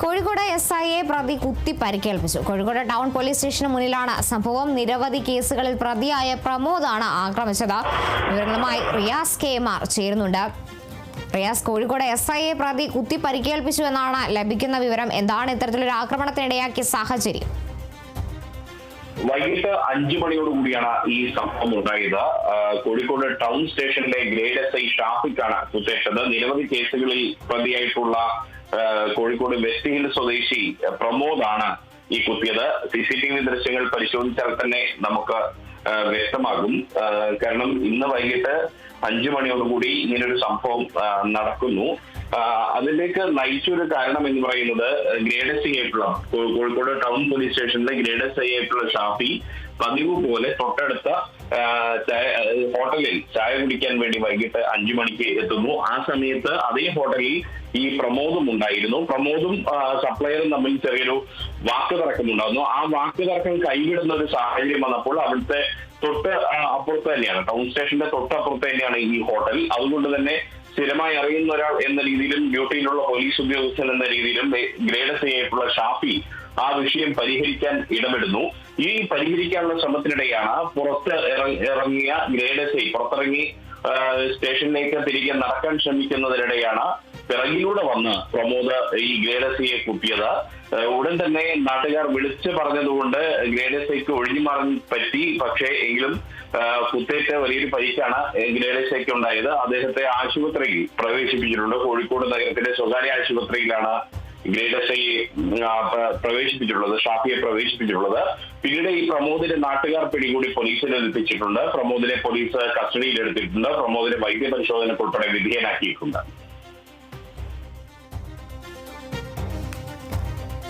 കോഴിക്കോട് SIയെ പ്രതി കുത്തി പരിക്കേൽപ്പിച്ചു. Kozhikode town police സ്റ്റേഷന് മുന്നിലാണ് സംഭവം. നിരവധി കേസുകളിൽ പ്രതിയായ പ്രമോദാണ് ആക്രമിച്ചത്. വിവരങ്ങളുമായി റിയാസ് KMR ചേരുന്നുണ്ട്. റിയാസ്, കോഴിക്കോട് SIയെ പ്രതി കുത്തി പരിക്കേൽപ്പിച്ചു എന്നാണ് ലഭിക്കുന്ന വിവരം. എന്താണ് ഇത്തരത്തിലൊരു ആക്രമണത്തിനിടയാക്കിയ സാഹചര്യം? വൈകിട്ട് 5 മണിയോടുകൂടിയാണ് ഈ സംഭവം ഉണ്ടായത്. കോഴിക്കോട് ടൗൺ സ്റ്റേഷനിലെ ഗ്രേഡ് SI ഷാഫിക്കാണ് കുത്തേറ്റത്. നിരവധി കേസുകളിൽ പ്രതിയായിട്ടുള്ള കോഴിക്കോട് വെസ്റ്റ് ഹിൽ സ്വദേശി പ്രമോദാണ് ഈ കുത്തിയത്. CCTV ദൃശ്യങ്ങൾ പരിശോധിച്ചാൽ തന്നെ നമുക്ക് വ്യക്തമാകും. കാരണം ഇന്ന് വൈകിട്ട് 5 മണിയോടുകൂടി ഇങ്ങനൊരു സംഭവം നടക്കുന്നു. അതിലേക്ക് നയിച്ചൊരു കാരണം എന്ന് പറയുന്നത് ഗ്രേഡ് SI ആയിട്ടുള്ള കോഴിക്കോട് ടൗൺ പോലീസ് സ്റ്റേഷനിലെ ഗ്രേഡ് SI ആയിട്ടുള്ള ഷാഫി പതിവ് പോലെ തൊട്ടടുത്ത ഹോട്ടലിൽ ചായ കുടിക്കാൻ വേണ്ടി വൈകിട്ട് 5 മണിക്ക് എത്തുന്നു. ആ സമയത്ത് അതേ ഹോട്ടലിൽ ഈ പ്രമോദും ഉണ്ടായിരുന്നു. പ്രമോദും സപ്ലയറും തമ്മിൽ ചെറിയൊരു വാക്ക് തർക്കമുണ്ടായിരുന്നു. ആ വാക്ക് തർക്കം കൈവിടുന്ന ഒരു സാഹചര്യം വന്നപ്പോൾ അവിടുത്തെ തൊട്ട് അപ്പുറത്ത് തന്നെയാണ്, ടൗൺ സ്റ്റേഷന്റെ തൊട്ടപ്പുറത്ത് തന്നെയാണ് ഈ ഹോട്ടൽ. അതുകൊണ്ട് തന്നെ സ്ഥിരമായി അറിയുന്ന ഒരാൾ എന്ന രീതിയിലും ഡ്യൂട്ടിയിലുള്ള പോലീസ് ഉദ്യോഗസ്ഥൻ എന്ന രീതിയിലും ഗ്രേഡ് SI ആയിട്ടുള്ള ഷാഫി ആ വിഷയം പരിഹരിക്കാൻ ഇടപെടുന്നു. ഈ പരിഹരിക്കാനുള്ള ശ്രമത്തിനിടെയാണ് ഇറങ്ങിയ ഗ്രേഡ് SI പുറത്തിറങ്ങി സ്റ്റേഷനിലേക്ക് തിരികെ നടക്കാൻ ശ്രമിക്കുന്നതിനിടെയാണ് പിറകിലൂടെ വന്ന് പ്രമോദ് ഈ ഗ്രേഡ് SIയെ കുത്തിയത്. ഉടൻ തന്നെ നാട്ടുകാർ വിളിച്ചു പറഞ്ഞതുകൊണ്ട് ഗ്രേഡ് SIക്ക് ഒഴിഞ്ഞു മാറാൻ പറ്റി. പക്ഷേ എങ്കിലും കുത്തേറ്റ് വലിയൊരു പരിക്കാണ് ഗ്രേഡ് SIക്ക് ഉണ്ടായത്. അദ്ദേഹത്തെ ആശുപത്രിയിൽ പ്രവേശിപ്പിച്ചിട്ടുണ്ട്. കോഴിക്കോട് നഗരത്തിലെ സ്വകാര്യ ആശുപത്രിയിലാണ് ഗ്രേഡ് SI പ്രവേശിപ്പിച്ചിട്ടുള്ളത്, ഷാഫിയെ പ്രവേശിപ്പിച്ചിട്ടുള്ളത്. പിന്നീട് ഈ പ്രമോദിനെ നാട്ടുകാർ പിടികൂടി പോലീസിനെ ഏൽപ്പിച്ചിട്ടുണ്ട്. പ്രമോദിനെ പോലീസ് കസ്റ്റഡിയിൽ എടുത്തിട്ടുണ്ട്. പ്രമോദിനെ വൈദ്യപരിശോധനയ്ക്ക് ഉൾപ്പെടെ വിധേയനാക്കിയിട്ടുണ്ട്.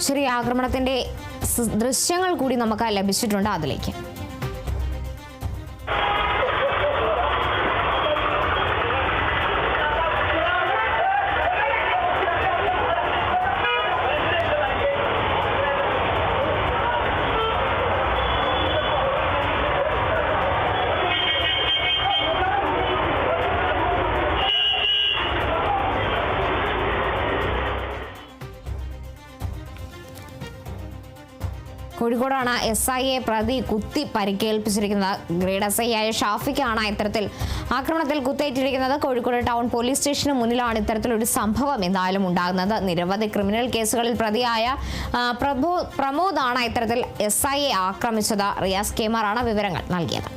ശരി, ആക്രമണത്തിന്റെ ദൃശ്യങ്ങൾ കൂടി നമുക്ക് ലഭിച്ചിട്ടുണ്ട്. അതിലേക്ക് കോഴിക്കോടാണ് SIയെ പ്രതി കുത്തി പരിക്കേൽപ്പിച്ചിരിക്കുന്നത്. ഗ്രേഡ് SI ആയ ഷാഫിക്കാണ് ഇത്തരത്തിൽ ആക്രമണത്തിൽ കുത്തേറ്റിരിക്കുന്നത്. കോഴിക്കോട് ടൗൺ പോലീസ് സ്റ്റേഷന് മുന്നിലാണ് ഇത്തരത്തിലൊരു സംഭവം എന്തായാലും ഉണ്ടാകുന്നത്. നിരവധി ക്രിമിനൽ കേസുകളിൽ പ്രതിയായ പ്രമോദാണ് ഇത്തരത്തിൽ SIയെ ആക്രമിച്ചത്. റിയാസ് KMR ആണ് വിവരങ്ങൾ നൽകിയത്.